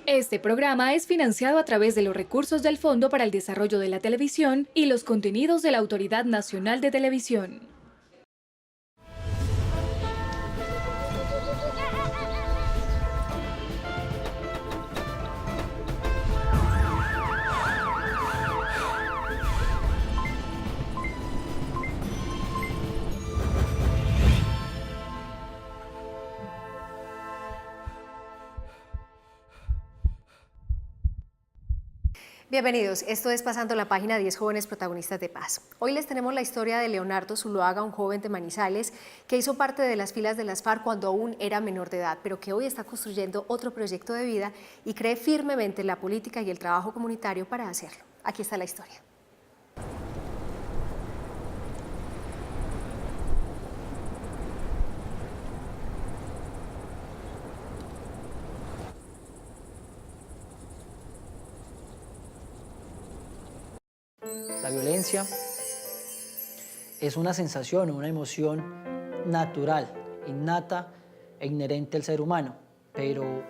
Este programa es financiado a través de los recursos del Fondo para el Desarrollo de la Televisión y los contenidos de la Autoridad Nacional de Televisión. Bienvenidos, esto es Pasando la Página, 10 jóvenes protagonistas de paz. Hoy les tenemos la historia de Leonardo Zuluaga, un joven de Manizales que hizo parte de las filas de las FARC cuando aún era menor de edad, pero que hoy está construyendo otro proyecto de vida y cree firmemente en la política y el trabajo comunitario para hacerlo. Aquí está la historia. La violencia es una sensación o una emoción natural, innata e inherente al ser humano. Pero,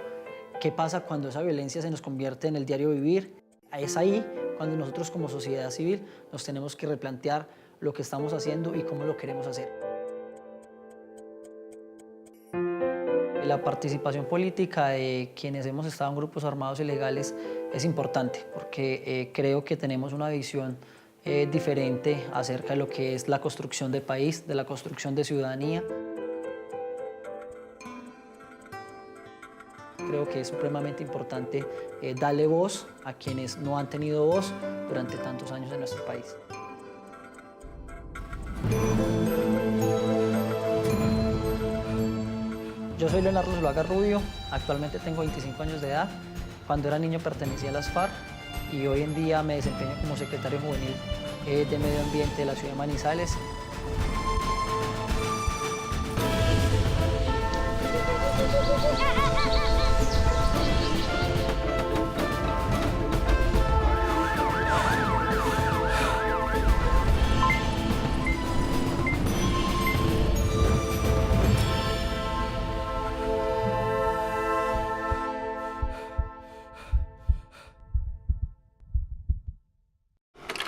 ¿qué pasa cuando esa violencia se nos convierte en el diario vivir? Es ahí cuando nosotros como sociedad civil nos tenemos que replantear lo que estamos haciendo y cómo lo queremos hacer. La participación política de quienes hemos estado en grupos armados ilegales es importante porque creo que tenemos una visión diferente acerca de lo que es la construcción de país, de la construcción de ciudadanía. Creo que es supremamente importante darle voz a quienes no han tenido voz durante tantos años en nuestro país. Yo soy Leonardo Zuluaga Rubio, actualmente tengo 25 años de edad. Cuando era niño pertenecía a las FARC y hoy en día me desempeño como secretario juvenil de Medio Ambiente de la ciudad de Manizales.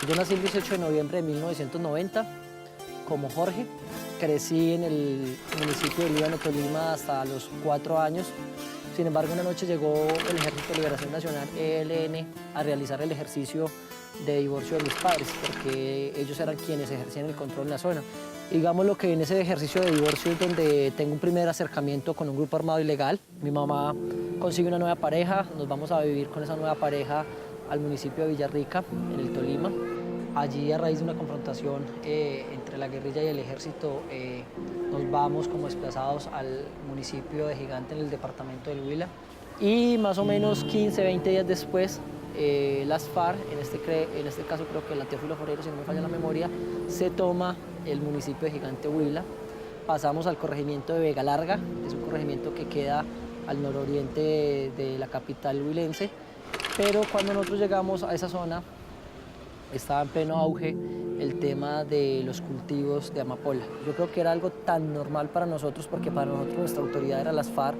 Yo nací el 18 de noviembre de 1990 como Jorge. Crecí en el municipio de Líbano, Tolima, hasta los 4 años. Sin embargo, una noche llegó el Ejército de Liberación Nacional, ELN, a realizar el ejercicio de divorcio de mis padres, porque ellos eran quienes ejercían el control en la zona. Digamos lo que en ese ejercicio de divorcio es donde tengo un primer acercamiento con un grupo armado ilegal. Mi mamá consigue una nueva pareja, nos vamos a vivir con esa nueva pareja al municipio de Villarrica, en el Tolima. Allí, a raíz de una confrontación entre la guerrilla y el ejército, nos vamos como desplazados al municipio de Gigante en el departamento del Huila. Y más o menos 15, 20 días después, las FARC, en este caso creo que la Teófilo Forero, si no me falla la memoria, se toma el municipio de Gigante Huila. Pasamos al corregimiento de Vega Larga, es un corregimiento que queda al nororiente de la capital huilense, pero cuando nosotros llegamos a esa zona, estaba en pleno auge el tema de los cultivos de amapola. Yo creo que era algo tan normal para nosotros, porque para nosotros nuestra autoridad era las FARC.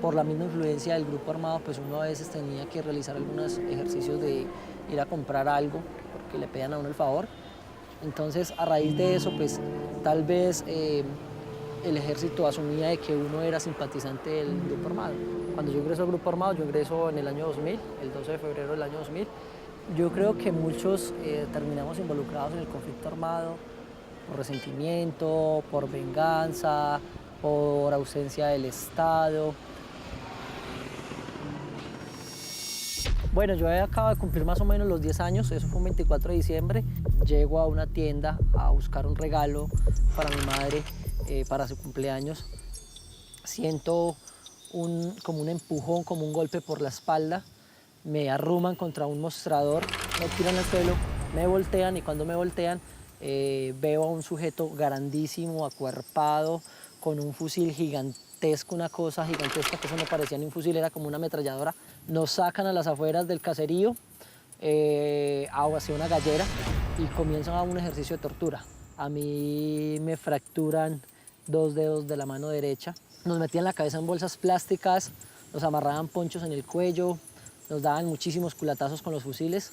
Por la misma influencia del grupo armado, pues uno a veces tenía que realizar algunos ejercicios de ir a comprar algo, porque le pedían a uno el favor. Entonces, a raíz de eso, pues tal vez el ejército asumía de que uno era simpatizante del grupo armado. Cuando yo ingreso al grupo armado, yo ingreso en el año 2000, el 12 de febrero del año 2000. Yo creo que muchos terminamos involucrados en el conflicto armado por resentimiento, por venganza, por ausencia del Estado. Bueno, yo acabo de cumplir más o menos los 10 años, eso fue un 24 de diciembre. Llego a una tienda a buscar un regalo para mi madre, para su cumpleaños. Siento como un empujón, como un golpe por la espalda. Me arruman contra un mostrador, me tiran al suelo, me voltean y cuando me voltean veo a un sujeto grandísimo, acuerpado, con un fusil gigantesco, una cosa gigantesca que eso no parecía ni un fusil, era como una ametralladora. Nos sacan a las afueras del caserío, hacia una gallera y comienzan a un ejercicio de tortura. A mí me fracturan 2 dedos de la mano derecha, nos metían la cabeza en bolsas plásticas, nos amarraban ponchos en el cuello, nos daban muchísimos culatazos con los fusiles,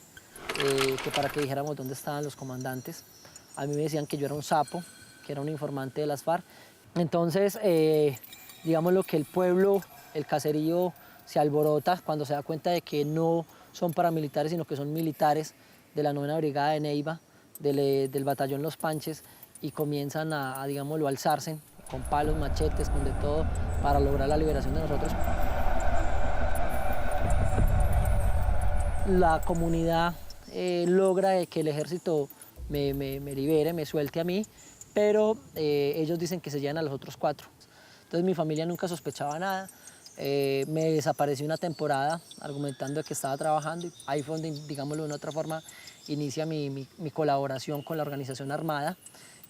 que para que dijéramos dónde estaban los comandantes. A mí me decían que yo era un sapo, que era un informante de las FARC. Entonces, digamos lo que el pueblo, el caserío, se alborota cuando se da cuenta de que no son paramilitares, sino que son militares de la 9ª Brigada de Neiva, del batallón Los Panches, y comienzan a digámoslo, alzarse con palos, machetes, con de todo, para lograr la liberación de nosotros. La comunidad logra que el ejército me libere, me suelte a mí, pero ellos dicen que se llevan a los otros 4. Entonces mi familia nunca sospechaba nada. Me desaparecí una temporada argumentando que estaba trabajando, y ahí fue donde, digámoslo de una otra forma, inicia mi colaboración con la organización armada,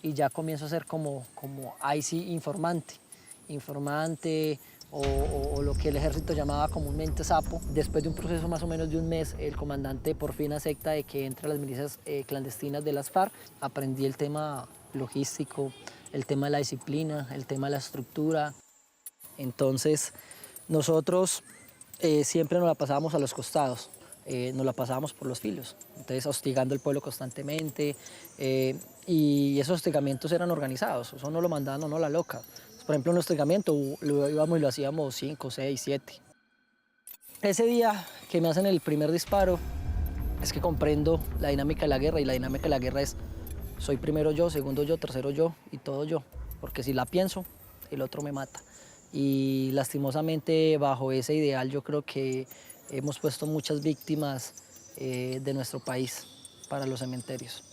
y ya comienzo a ser como ahí sí informante o lo que el ejército llamaba comúnmente sapo. Después de un proceso más o menos de un mes, el comandante por fin acepta de que entre a las milicias clandestinas de las FARC. Aprendí el tema logístico, el tema de la disciplina, el tema de la estructura. Entonces nosotros siempre nos la pasábamos a los costados, nos la pasábamos por los filos, entonces hostigando al pueblo constantemente, y esos hostigamientos eran organizados, eso no lo mandaban a la loca. Por ejemplo, un hostigamiento lo íbamos y lo hacíamos 5, 6, 7. Ese día que me hacen el primer disparo es que comprendo la dinámica de la guerra, y la dinámica de la guerra es soy primero yo, segundo yo, tercero yo y todo yo, porque si la pienso, el otro me mata. Y lastimosamente bajo ese ideal yo creo que hemos puesto muchas víctimas de nuestro país para los cementerios.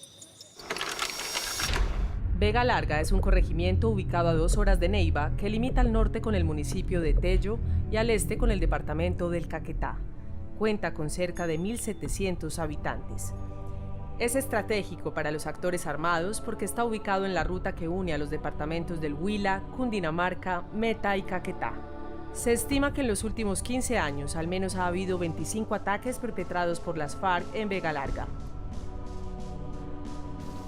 Vega Larga es un corregimiento ubicado a 2 horas de Neiva que limita al norte con el municipio de Tello y al este con el departamento del Caquetá. Cuenta con cerca de 1.700 habitantes. Es estratégico para los actores armados porque está ubicado en la ruta que une a los departamentos del Huila, Cundinamarca, Meta y Caquetá. Se estima que en los últimos 15 años al menos ha habido 25 ataques perpetrados por las FARC en Vega Larga.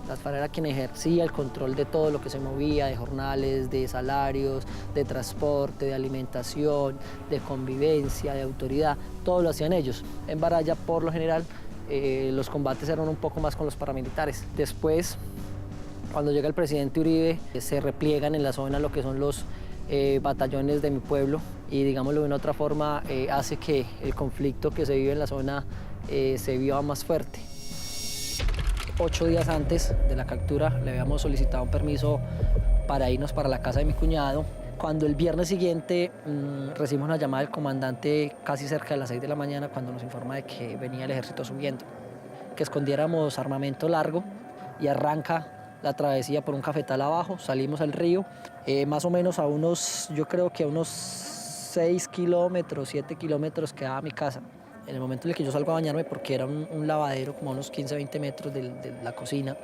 Las FARC era quien ejercía el control de todo lo que se movía, de jornales, de salarios, de transporte, de alimentación, de convivencia, de autoridad. Todo lo hacían ellos. En Baraya, por lo general, los combates eran un poco más con los paramilitares. Después, cuando llega el presidente Uribe, se repliegan en la zona lo que son los batallones de mi pueblo, y digámoslo de una otra forma, hace que el conflicto que se vive en la zona se viva más fuerte. 8 días antes de la captura le habíamos solicitado un permiso para irnos para la casa de mi cuñado. Cuando el viernes siguiente recibimos una llamada del comandante casi cerca de las 6 de la mañana, cuando nos informa de que venía el ejército subiendo, que escondiéramos armamento largo, y arranca la travesía por un cafetal abajo. Salimos al río, más o menos a unos, yo creo que a unos 6 kilómetros, 7 kilómetros quedaba mi casa. En el momento en el que yo salgo a bañarme, porque era un lavadero como a unos 15, 20 metros de la cocina,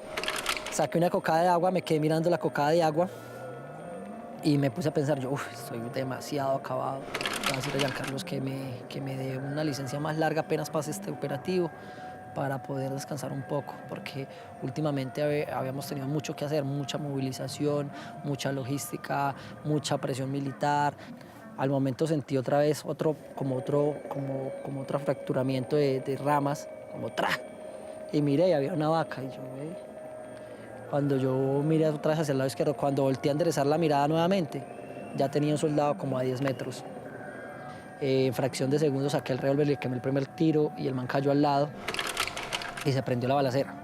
saqué una cocada de agua, me quedé mirando la cocada de agua y me puse a pensar, yo estoy demasiado acabado. Voy a decir a Giancarlos que me dé una licencia más larga apenas pase este operativo, para poder descansar un poco, porque últimamente habíamos tenido mucho que hacer, mucha movilización, mucha logística, mucha presión militar. Al momento sentí otra vez otro fracturamiento de ramas, como ¡tra! Y miré y había una vaca, y yo, cuando yo miré otra vez hacia el lado izquierdo, cuando volteé a enderezar la mirada nuevamente, ya tenía un soldado como a 10 metros. En fracción de segundos saqué el revólver, le quemé el primer tiro y el man cayó al lado y se prendió la balacera.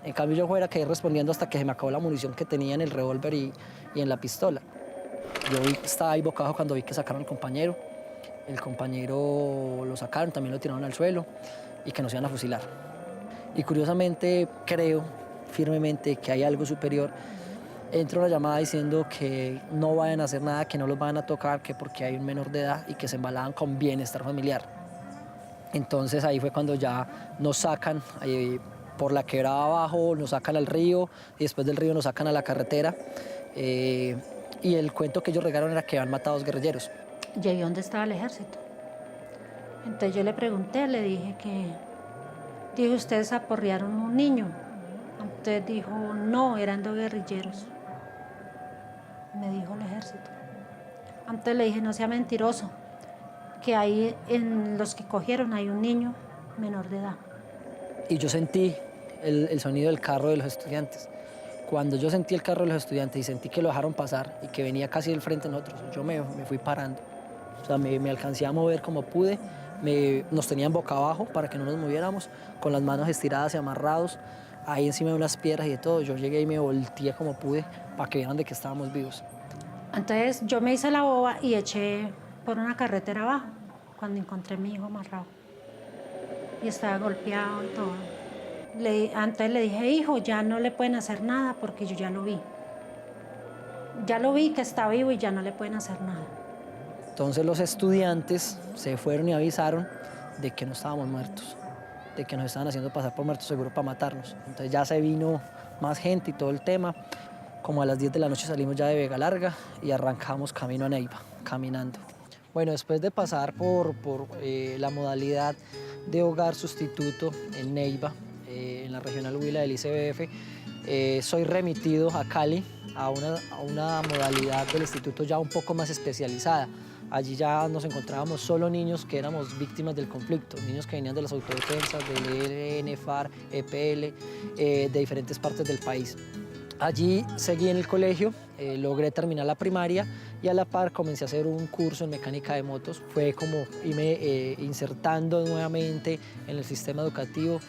En cambio yo fuera quedé respondiendo hasta que se me acabó la munición que tenía en el revólver y en la pistola. Yo estaba ahí boca abajo cuando vi que sacaron al compañero. El compañero lo sacaron, también lo tiraron al suelo, y que nos iban a fusilar. Y curiosamente creo firmemente que hay algo superior. Entró una llamada diciendo que no vayan a hacer nada, que no los van a tocar, que porque hay un menor de edad, y que se embalaban con bienestar familiar. Entonces ahí fue cuando ya nos sacan por la quebrada abajo, nos sacan al río, y después del río nos sacan a la carretera. Y el cuento que ellos regaron era que habían matado a 2 guerrilleros. Llegué donde estaba el ejército. Entonces yo le pregunté, le dije ustedes aporrearon a un niño. Entonces dijo, no, eran 2 guerrilleros. Me dijo el ejército. Antes le dije, no sea mentiroso, que ahí en los que cogieron hay un niño menor de edad. Y yo sentí el sonido del carro de los estudiantes. Cuando yo sentí el carro de los estudiantes y sentí que lo dejaron pasar y que venía casi del frente de nosotros, yo me fui parando. O sea, me alcancé a mover como pude. Nos tenían boca abajo para que no nos moviéramos, con las manos estiradas y amarrados, ahí encima de unas piedras y de todo. Yo llegué y me volteé como pude para que vieran de que estábamos vivos. Entonces yo me hice la boba y eché por una carretera abajo cuando encontré a mi hijo amarrado. Y estaba golpeado y todo. Antes le dije, hijo, ya no le pueden hacer nada porque yo ya lo vi. Ya lo vi que está vivo y ya no le pueden hacer nada. Entonces los estudiantes se fueron y avisaron de que no estábamos muertos, de que nos estaban haciendo pasar por muertos seguro para matarnos. Entonces ya se vino más gente y todo el tema. Como a las 10 de la noche salimos ya de Vega Larga y arrancamos camino a Neiva, caminando. Bueno, después de pasar por la modalidad de hogar sustituto en Neiva, en la regional Huila del ICBF, soy remitido a Cali a una modalidad del instituto ya un poco más especializada. Allí ya nos encontrábamos solo niños que éramos víctimas del conflicto, niños que venían de las autodefensas, del ELN, FARC, EPL, de diferentes partes del país. Allí seguí en el colegio, logré terminar la primaria y a la par comencé a hacer un curso en mecánica de motos. Fue como irme insertando nuevamente en el sistema educativo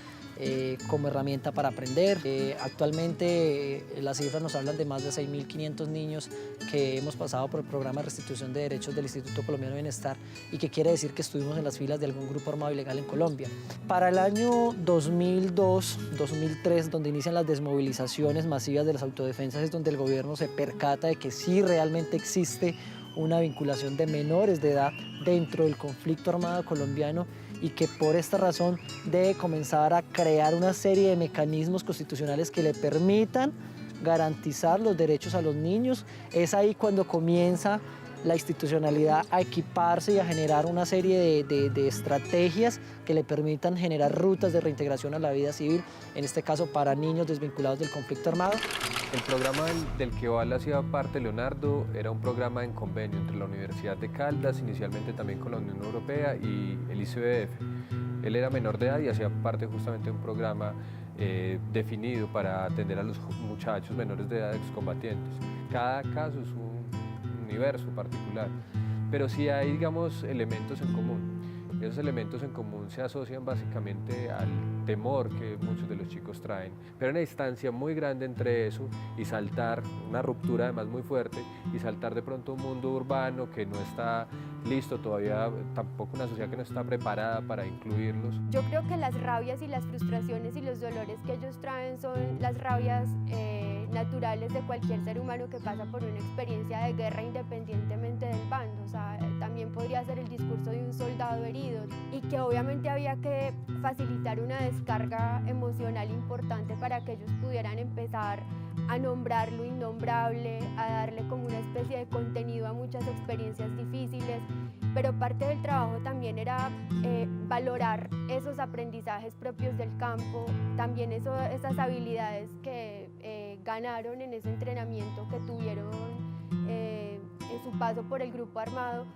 como herramienta para aprender. Actualmente las cifras nos hablan de más de 6.500 niños que hemos pasado por el programa de restitución de derechos del Instituto Colombiano de Bienestar y que quiere decir que estuvimos en las filas de algún grupo armado ilegal en Colombia. Para el año 2002-2003, donde inician las desmovilizaciones masivas de las autodefensas, es donde el gobierno se percata de que sí realmente existe una vinculación de menores de edad dentro del conflicto armado colombiano y que por esta razón debe comenzar a crear una serie de mecanismos constitucionales que le permitan garantizar los derechos a los niños. Es ahí cuando comienza la institucionalidad a equiparse y a generar una serie de estrategias que le permitan generar rutas de reintegración a la vida civil, en este caso para niños desvinculados del conflicto armado. El programa del que hacía parte Leonardo era un programa en convenio entre la Universidad de Caldas, inicialmente también con la Unión Europea y el ICBF. Él era menor de edad y hacía parte justamente de un programa definido para atender a los muchachos menores de edad excombatientes. Cada caso es un universo particular, pero sí hay, digamos, elementos en común. Esos elementos en común se asocian básicamente al temor que muchos de los chicos traen, pero hay una distancia muy grande entre eso y saltar, una ruptura además muy fuerte, y saltar de pronto a un mundo urbano que no está listo todavía, tampoco una sociedad que no está preparada para incluirlos. Yo creo que las rabias y las frustraciones y los dolores que ellos traen son las rabias naturales de cualquier ser humano que pasa por una experiencia de guerra independientemente del bando. O sea, también podría ser el discurso de un soldado herido y que obviamente había que facilitar una descarga emocional importante para que ellos pudieran empezar a nombrar lo innombrable, a darle como una especie de contenido a muchas experiencias difíciles, pero parte del trabajo también era valorar esos aprendizajes propios del campo, también esas habilidades que ganaron en ese entrenamiento que tuvieron en su paso por el grupo armado.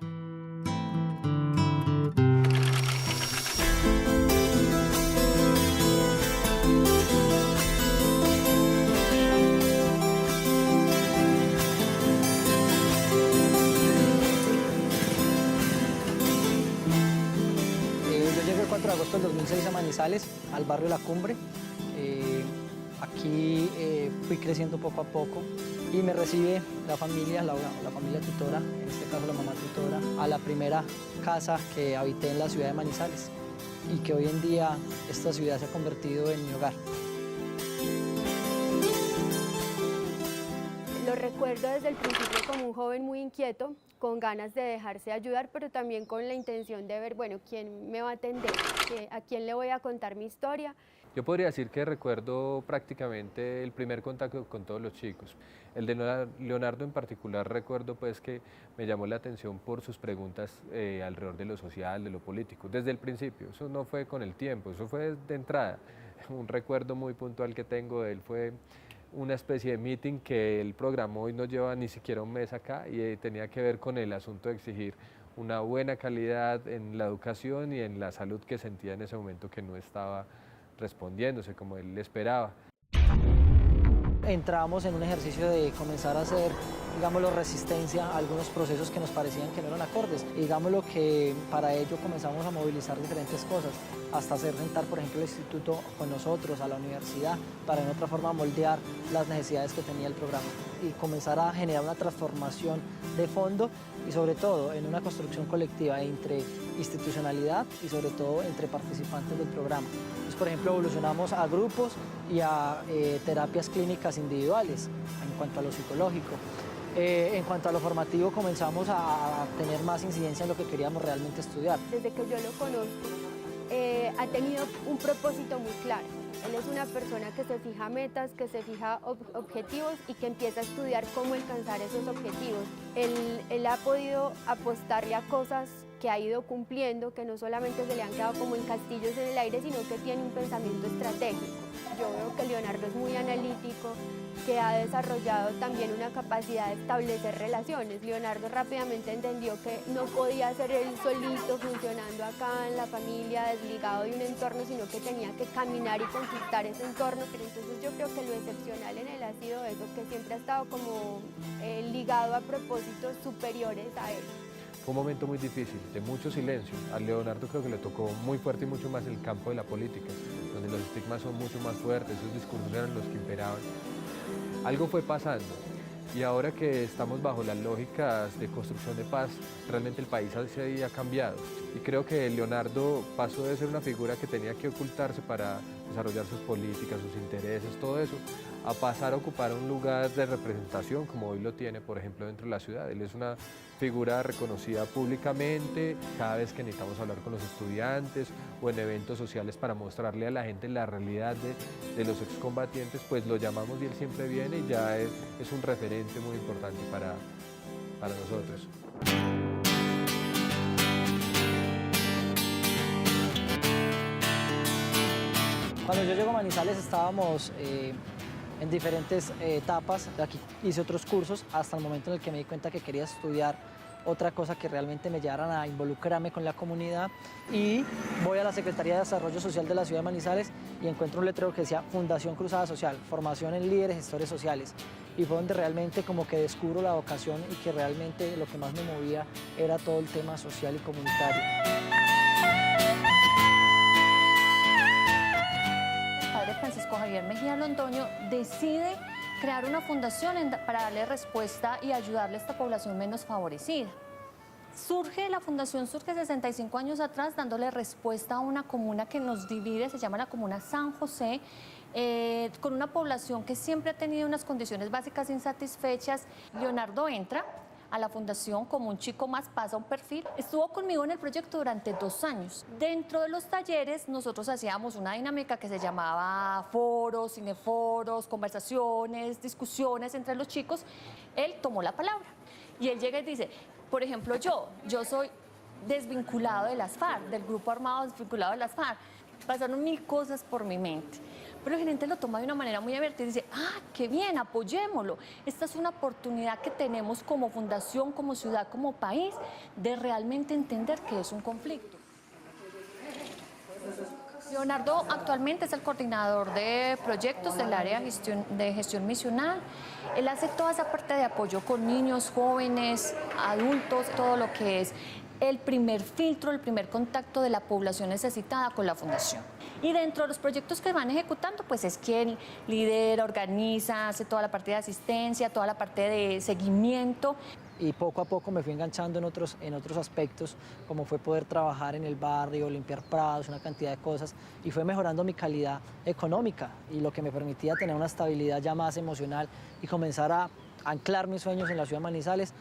Yo llegué el 4 de agosto del 2006 a Manizales, al barrio La Cumbre. Aquí fui creciendo poco a poco y me recibe la familia tutora, en este caso la mamá tutora, a la primera casa que habité en la ciudad de Manizales y que hoy en día esta ciudad se ha convertido en mi hogar. Lo recuerdo desde el principio como un joven muy inquieto, con ganas de dejarse ayudar, pero también con la intención de ver, bueno, quién me va a atender, a quién le voy a contar mi historia. Yo podría decir que recuerdo prácticamente el primer contacto con todos los chicos. El de Leonardo en particular recuerdo pues que me llamó la atención por sus preguntas alrededor de lo social, de lo político, desde el principio. Eso no fue con el tiempo, eso fue de entrada. Un recuerdo muy puntual que tengo de él fue una especie de meeting que él programó y no lleva ni siquiera un mes acá y tenía que ver con el asunto de exigir una buena calidad en la educación y en la salud que sentía en ese momento que no estaba respondiéndose como él esperaba. Entramos en un ejercicio de comenzar a hacer, digámoslo, resistencia a algunos procesos que nos parecían que no eran acordes. Y digámoslo que para ello comenzamos a movilizar diferentes cosas, hasta hacer sentar, por ejemplo, el instituto con nosotros, a la universidad, para en otra forma moldear las necesidades que tenía el programa y comenzar a generar una transformación de fondo y sobre todo en una construcción colectiva entre institucionalidad y sobre todo entre participantes del programa. Entonces, por ejemplo, evolucionamos a grupos y a terapias clínicas individuales en cuanto a lo psicológico. En cuanto a lo formativo, comenzamos a tener más incidencia en lo que queríamos realmente estudiar. Desde que yo lo conozco, ha tenido un propósito muy claro. Él es una persona que se fija metas, que se fija objetivos y que empieza a estudiar cómo alcanzar esos objetivos. Él ha podido apostarle a cosas que ha ido cumpliendo, que no solamente se le han quedado como en castillos en el aire, sino que tiene un pensamiento estratégico. Yo veo que Leonardo es muy analítico, que ha desarrollado también una capacidad de establecer relaciones. Leonardo rápidamente entendió que no podía ser él solito funcionando acá en la familia, desligado de un entorno, sino que tenía que caminar y conquistar ese entorno. Pero entonces yo creo que lo excepcional en él ha sido eso, que siempre ha estado como ligado a propósitos superiores a él. Fue un momento muy difícil, de mucho silencio. A Leonardo creo que le tocó muy fuerte y mucho más el campo de la política, donde los estigmas son mucho más fuertes, esos discursos eran los que imperaban. Algo fue pasando y ahora que estamos bajo las lógicas de construcción de paz, realmente el país se ha cambiado. Y creo que Leonardo pasó de ser una figura que tenía que ocultarse para desarrollar sus políticas, sus intereses, todo eso, a pasar a ocupar un lugar de representación como hoy lo tiene, por ejemplo, dentro de la ciudad. Él es una figura reconocida públicamente cada vez que necesitamos hablar con los estudiantes o en eventos sociales para mostrarle a la gente la realidad de los excombatientes, pues lo llamamos y él siempre viene y ya es un referente muy importante para nosotros. Cuando yo llego a Manizales estábamos en diferentes etapas. Aquí hice otros cursos hasta el momento en el que me di cuenta que quería estudiar otra cosa que realmente me llevaran a involucrarme con la comunidad, y voy a la Secretaría de Desarrollo Social de la ciudad de Manizales y encuentro un letrero que decía Fundación Cruzada Social, formación en líderes gestores sociales, y fue donde realmente como que descubro la vocación y que realmente lo que más me movía era todo el tema social y comunitario. Padre Francisco Javier Mejía Londoño decide crear una fundación para darle respuesta y ayudarle a esta población menos favorecida. La fundación surge 65 años atrás dándole respuesta a una comuna que nos divide, se llama la comuna San José, con una población que siempre ha tenido unas condiciones básicas insatisfechas. Leonardo entra a la fundación como un chico más, pasa un perfil. Estuvo conmigo en el proyecto durante 2 años. Dentro de los talleres nosotros hacíamos una dinámica que se llamaba foros, cineforos, conversaciones, discusiones entre los chicos. Él tomó la palabra y él llega y dice, por ejemplo, yo soy desvinculado de las FARC, del grupo armado desvinculado de las FARC. Pasaron 1000 cosas por mi mente. Pero el gerente lo toma de una manera muy abierta y dice, qué bien, apoyémoslo. Esta es una oportunidad que tenemos como fundación, como ciudad, como país, de realmente entender que es un conflicto. Leonardo actualmente es el coordinador de proyectos del área de gestión misional. Él hace toda esa parte de apoyo con niños, jóvenes, adultos, todo lo que es el primer filtro, el primer contacto de la población necesitada con la fundación. Y dentro de los proyectos que van ejecutando, pues es quien lidera, organiza, hace toda la parte de asistencia, toda la parte de seguimiento. Y poco a poco me fui enganchando en otros aspectos, como fue poder trabajar en el barrio, limpiar prados, una cantidad de cosas, y fue mejorando mi calidad económica y lo que me permitía tener una estabilidad ya más emocional y comenzar a anclar mis sueños en la ciudad de Manizales.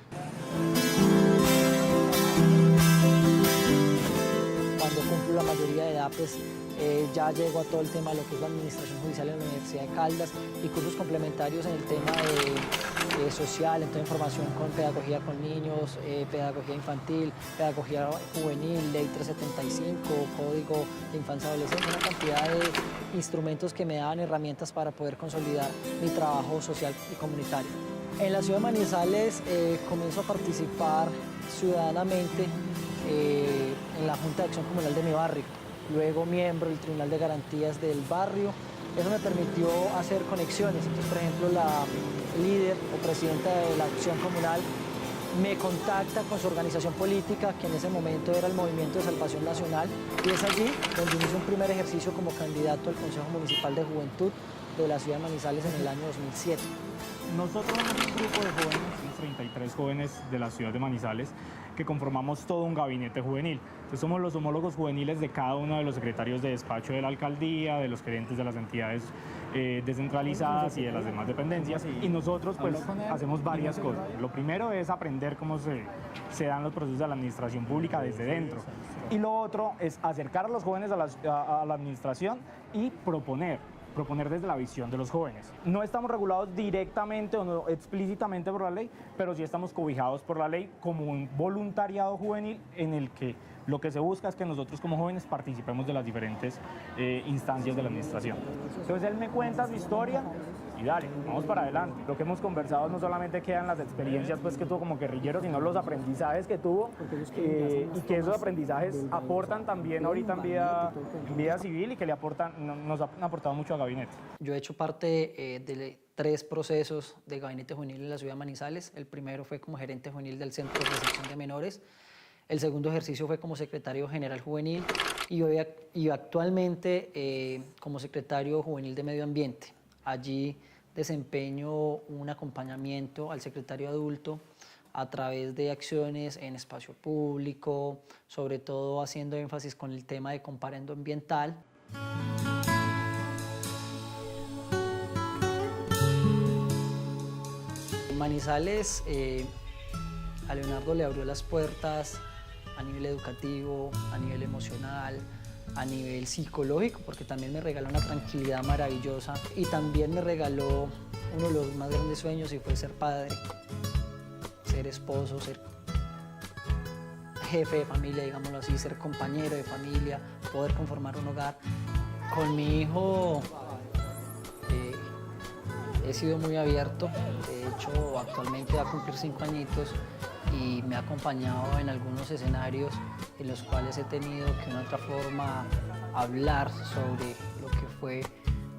Cuando cumplo la mayoría de edad, pues ya llego a todo el tema de lo que es la administración judicial en la Universidad de Caldas y cursos complementarios en el tema social, entonces formación con pedagogía con niños, pedagogía infantil, pedagogía juvenil, ley 375, código de infancia y adolescencia, una cantidad de instrumentos que me daban herramientas para poder consolidar mi trabajo social y comunitario. En la ciudad de Manizales comienzo a participar ciudadanamente en la Junta de Acción Comunal de mi barrio, luego miembro del Tribunal de Garantías del barrio. Eso me permitió hacer conexiones. Entonces, por ejemplo, la líder o presidenta de la Acción Comunal me contacta con su organización política, que en ese momento era el Movimiento de Salvación Nacional, y es allí donde inicio un primer ejercicio como candidato al Consejo Municipal de Juventud de la ciudad de Manizales en el año 2007. Nosotros somos un grupo de jóvenes, somos 33 jóvenes de la ciudad de Manizales, que conformamos todo un gabinete juvenil. Entonces somos los homólogos juveniles de cada uno de los secretarios de despacho de la alcaldía, de los gerentes de las entidades descentralizadas y de las demás dependencias. Y nosotros pues hacemos varias cosas. Lo primero es aprender cómo se dan los procesos de la administración pública desde dentro. Y lo otro es acercar a los jóvenes a la administración y proponer desde la visión de los jóvenes. No estamos regulados directamente o no explícitamente por la ley, pero sí estamos cobijados por la ley como un voluntariado juvenil en el que lo que se busca es que nosotros como jóvenes participemos de las diferentes instancias de la administración. Entonces él me cuenta su historia y dale, vamos para adelante. Lo que hemos conversado no solamente quedan las experiencias pues, que tuvo como guerrillero, sino los aprendizajes que tuvo y que esos aprendizajes aportan también ahorita en vida civil y que nos han aportado mucho al gabinete. Yo he hecho parte de 3 procesos de gabinete juvenil en la ciudad de Manizales. El primero fue como gerente juvenil del Centro de Recepción de Menores. El segundo ejercicio fue como secretario general juvenil y actualmente como secretario juvenil de Medio Ambiente. Allí desempeño un acompañamiento al secretario adulto a través de acciones en espacio público, sobre todo haciendo énfasis con el tema de comparendo ambiental. Manizales a Leonardo le abrió las puertas a nivel educativo, a nivel emocional, a nivel psicológico, porque también me regaló una tranquilidad maravillosa y también me regaló uno de los más grandes sueños y fue ser padre, ser esposo, ser jefe de familia, digámoslo así, ser compañero de familia, poder conformar un hogar. Con mi hijo he sido muy abierto, de hecho actualmente va a cumplir 5 añitos y me ha acompañado en algunos escenarios en los cuales he tenido que de una otra forma hablar sobre lo que fue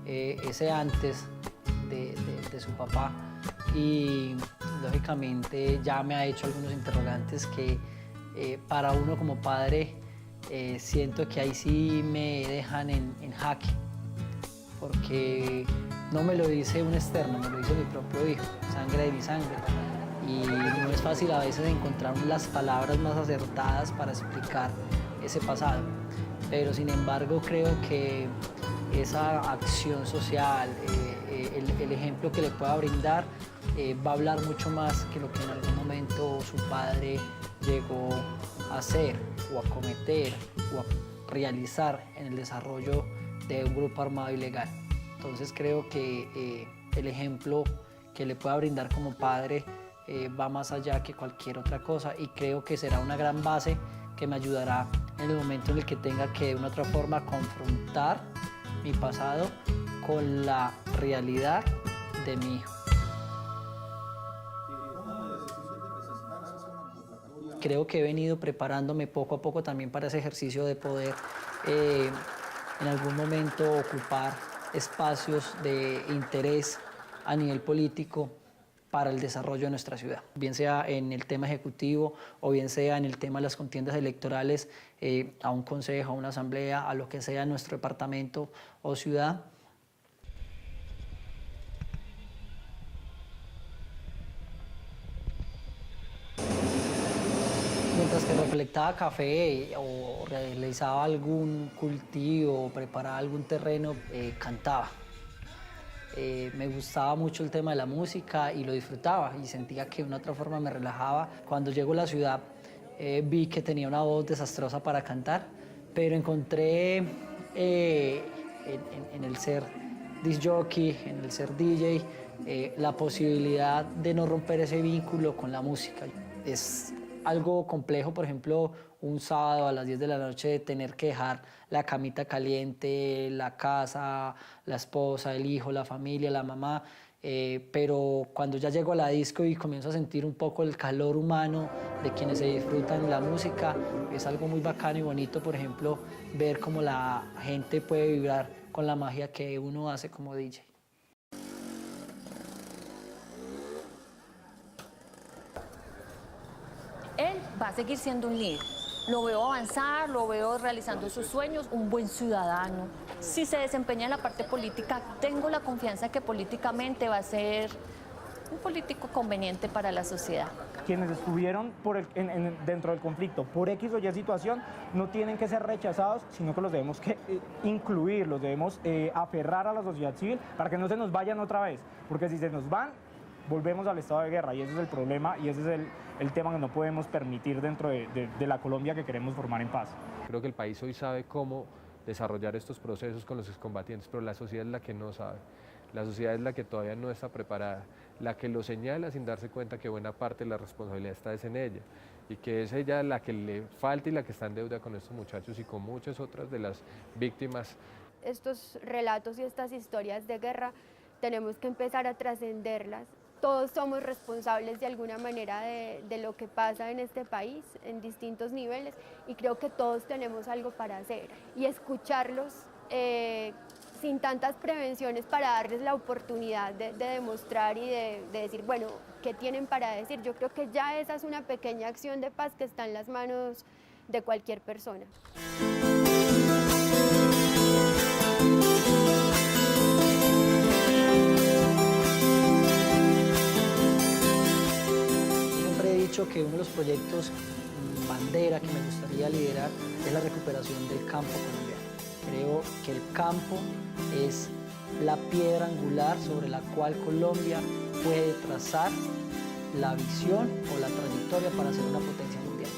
ese antes de su papá y lógicamente ya me ha hecho algunos interrogantes que para uno como padre siento que ahí sí me dejan en jaque, porque no me lo dice un externo, me lo dice mi propio hijo, sangre de mi sangre. Y no es fácil a veces encontrar las palabras más acertadas para explicar ese pasado. Pero sin embargo creo que esa acción social, el ejemplo que le pueda brindar, va a hablar mucho más que lo que en algún momento su padre llegó a hacer o a cometer o a realizar en el desarrollo de un grupo armado ilegal. Entonces creo que el ejemplo que le pueda brindar como padre va más allá que cualquier otra cosa y creo que será una gran base que me ayudará en el momento en el que tenga que de una otra forma confrontar mi pasado con la realidad de mi hijo. Creo que he venido preparándome poco a poco también para ese ejercicio de poder en algún momento ocupar espacios de interés a nivel político para el desarrollo de nuestra ciudad, bien sea en el tema ejecutivo o bien sea en el tema de las contiendas electorales, a un consejo, a una asamblea, a lo que sea en nuestro departamento o ciudad. Mientras que recolectaba café o realizaba algún cultivo o preparaba algún terreno, cantaba. Me gustaba mucho el tema de la música y lo disfrutaba y sentía que de una otra forma me relajaba. Cuando llego a la ciudad vi que tenía una voz desastrosa para cantar, pero encontré en el ser disc jockey, en el ser DJ, la posibilidad de no romper ese vínculo con la música. Es algo complejo, por ejemplo, un sábado a las 10 de la noche tener que dejar la camita caliente, la casa, la esposa, el hijo, la familia, la mamá pero cuando ya llego a la disco y comienzo a sentir un poco el calor humano de quienes se disfrutan la música, es algo muy bacano y bonito, por ejemplo, ver cómo la gente puede vibrar con la magia que uno hace como DJ. Él va a seguir siendo un líder. Lo veo avanzar, lo veo realizando sus sueños, un buen ciudadano. Si se desempeña en la parte política, tengo la confianza que políticamente va a ser un político conveniente para la sociedad. Quienes estuvieron dentro del conflicto por X o Y situación no tienen que ser rechazados, sino que los debemos incluir, los debemos aferrar a la sociedad civil para que no se nos vayan otra vez, porque si se nos van, volvemos al estado de guerra y ese es el problema y ese es el tema que no podemos permitir dentro de la Colombia que queremos formar en paz. Creo que el país hoy sabe cómo desarrollar estos procesos con los excombatientes, pero la sociedad es la que no sabe. La sociedad es la que todavía no está preparada, la que lo señala sin darse cuenta que buena parte de la responsabilidad está en ella y que es ella la que le falta y la que está en deuda con estos muchachos y con muchas otras de las víctimas. Estos relatos y estas historias de guerra tenemos que empezar a trascenderlas. Todos somos responsables de alguna manera de lo que pasa en este país, en distintos niveles, y creo que todos tenemos algo para hacer. Y escucharlos sin tantas prevenciones para darles la oportunidad de demostrar y de decir, bueno, ¿qué tienen para decir? Yo creo que ya esa es una pequeña acción de paz que está en las manos de cualquier persona. Siempre he dicho que uno de los proyectos bandera que me gustaría liderar es la recuperación del campo colombiano. Creo que el campo es la piedra angular sobre la cual Colombia puede trazar la visión o la trayectoria para ser una potencia mundial.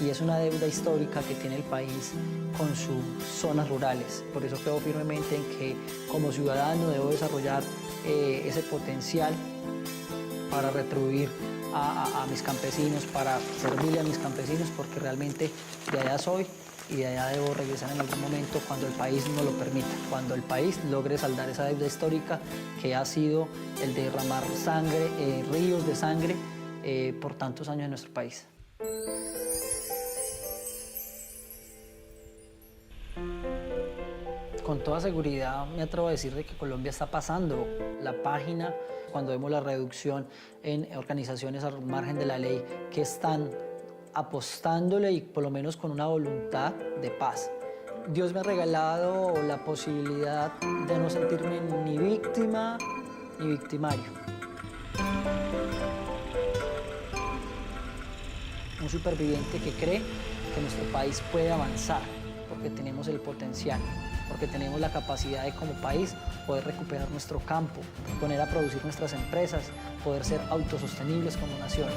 Y es una deuda histórica que tiene el país con sus zonas rurales. Por eso creo firmemente en que como ciudadano debo desarrollar ese potencial para retribuir a mis campesinos, para servirle a mis campesinos, porque realmente de allá soy y de allá debo regresar en algún momento cuando el país no lo permita, cuando el país logre saldar esa deuda histórica que ha sido el de derramar sangre, ríos de sangre por tantos años en nuestro país. Con toda seguridad me atrevo a decir de que Colombia está pasando la página cuando vemos la reducción en organizaciones al margen de la ley que están apostándole y por lo menos con una voluntad de paz. Dios me ha regalado la posibilidad de no sentirme ni víctima ni victimario. Un superviviente que cree que nuestro país puede avanzar porque tenemos el potencial, porque tenemos la capacidad de como país poder recuperar nuestro campo, poner a producir nuestras empresas, poder ser autosostenibles como nación.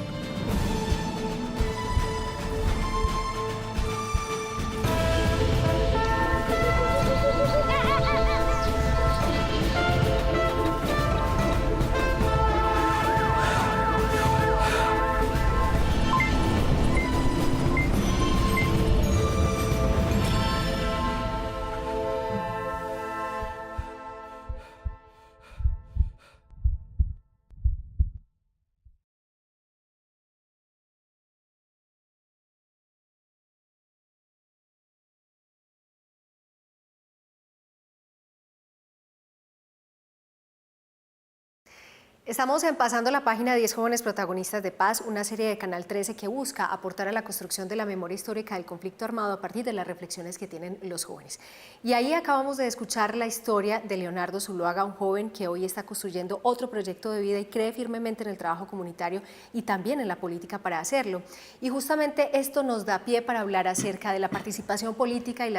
Estamos en Pasando la Página, 10 jóvenes protagonistas de paz, una serie de Canal 13 que busca aportar a la construcción de la memoria histórica del conflicto armado a partir de las reflexiones que tienen los jóvenes. Y ahí acabamos de escuchar la historia de Leonardo Zuluaga, un joven que hoy está construyendo otro proyecto de vida y cree firmemente en el trabajo comunitario y también en la política para hacerlo. Y justamente esto nos da pie para hablar acerca de la participación política y la